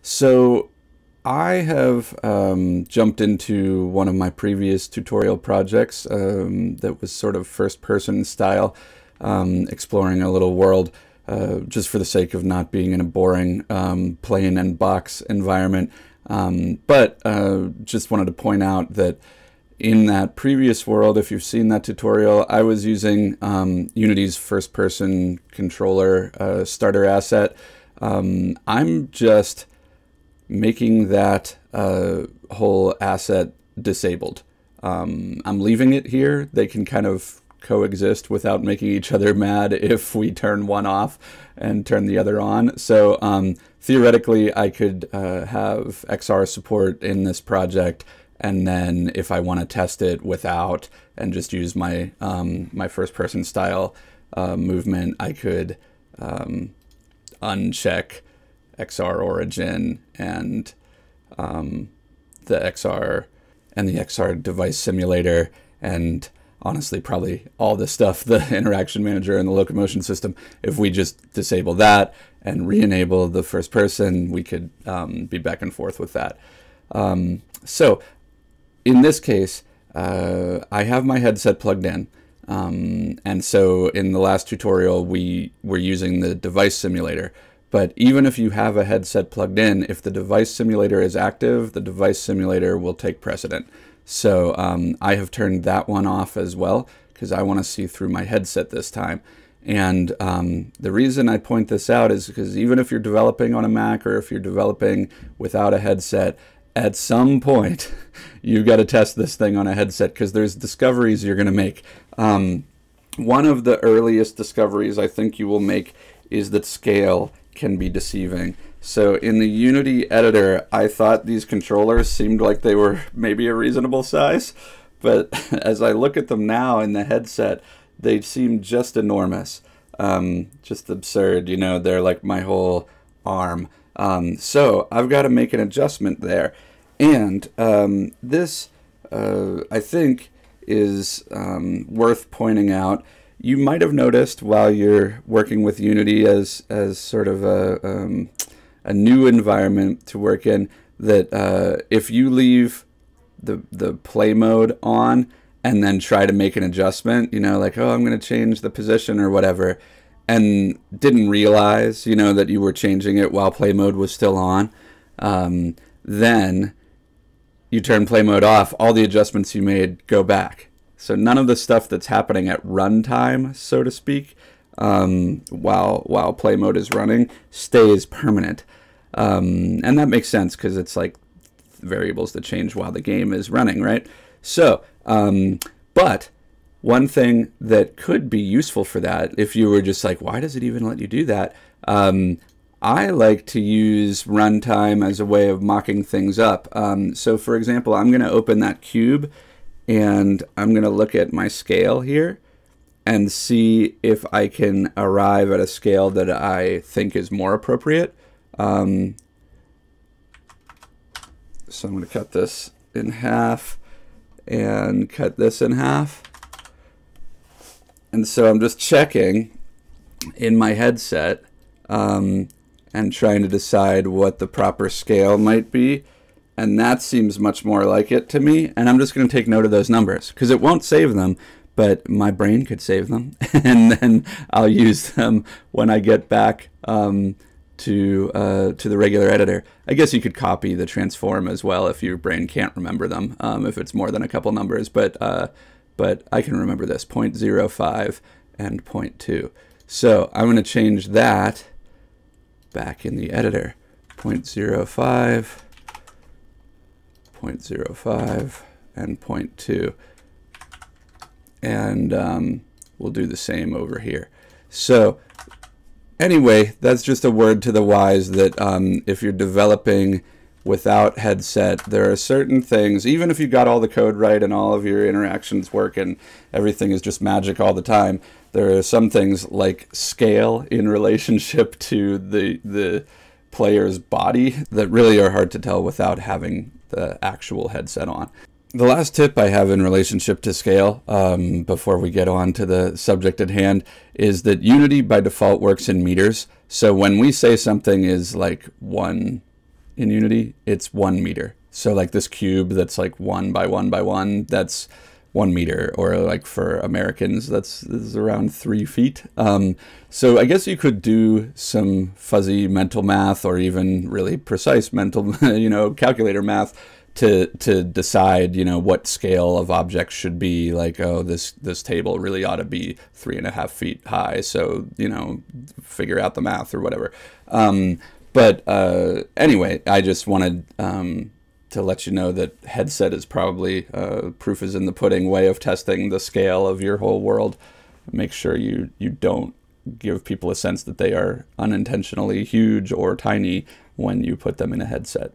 So I have jumped into one of my previous tutorial projects that was sort of first-person style, exploring a little world just for the sake of not being in a boring plain and box environment. But just wanted to point out that in that previous world, if you've seen that tutorial, I was using Unity's first-person controller starter asset. I'm just making that whole asset disabled. I'm leaving it here. They can kind of coexist without making each other mad if we turn one off and turn the other on. So theoretically, I could have XR support in this project, and then if I want to test it without and just use my my first-person style movement, I could uncheck XR origin and the XR device simulator, and honestly probably all the stuff, the interaction manager and the locomotion system. If we just disable that and re-enable the first person, we could be back and forth with that. So in this case, I have my headset plugged in. And so in the last tutorial, we were using the device simulator. But even if you have a headset plugged in, if the device simulator is active, the device simulator will take precedent. So I have turned that one off as well, because I want to see through my headset this time. And the reason I point this out is because even if you're developing on a Mac or if you're developing without a headset, at some point you've got to test this thing on a headset, because there's discoveries you're going to make. One of the earliest discoveries I think you will make is that scale can be deceiving. So in the Unity editor, I thought these controllers seemed like they were maybe a reasonable size, but as I look at them now in the headset, they seem just enormous, just absurd. You know, they're like my whole arm. So I've got to make an adjustment there, and this I think is worth pointing out. You might have noticed while you're working with Unity as sort of a new environment to work in, that if you leave the play mode on and then try to make an adjustment, you know, like, oh, I'm going to change the position or whatever, and didn't realize, you know, that you were changing it while play mode was still on, then you turn play mode off, all the adjustments you made go back. So none of the stuff that's happening at runtime, so to speak, while play mode is running, stays permanent. And that makes sense because it's like variables that change while the game is running, right? So, but one thing that could be useful for that, if you were just like, why does it even let you do that? I like to use runtime as a way of mocking things up. So for example, I'm going to open that cube, and I'm going to look at my scale here and see if I can arrive at a scale that I think is more appropriate. So I'm going to cut this in half and cut this in half. And so I'm just checking in my headset and trying to decide what the proper scale might be. And that seems much more like it to me. And I'm just going to take note of those numbers, because it won't save them, but my brain could save them. And then I'll use them when I get back to the regular editor. I guess you could copy the transform as well if your brain can't remember them, if it's more than a couple numbers. But I can remember this, 0.05 and 0.2. So I'm going to change that back in the editor, 0.05. 0.05 and 0.2, and we'll do the same over here. So anyway, that's just a word to the wise that if you're developing without headset, there are certain things, even if you got all the code right and all of your interactions work and everything is just magic all the time, there are some things like scale in relationship to the player's body that really are hard to tell without having the actual headset on. The last tip I have in relationship to scale, before we get on to the subject at hand, is that Unity by default works in meters. So when we say something is like 1 in Unity, it's 1 meter. So like this cube that's like 1 by 1 by 1, that's 1 meter, or like for Americans, this is around 3 feet. So I guess you could do some fuzzy mental math, or even really precise mental, calculator math to decide, what scale of objects should be. Like, oh, this table really ought to be 3.5 feet high. So, figure out the math or whatever. But anyway, I just wanted to let you know that headset is probably proof is in the pudding way of testing the scale of your whole world. Make sure you don't give people a sense that they are unintentionally huge or tiny when you put them in a headset.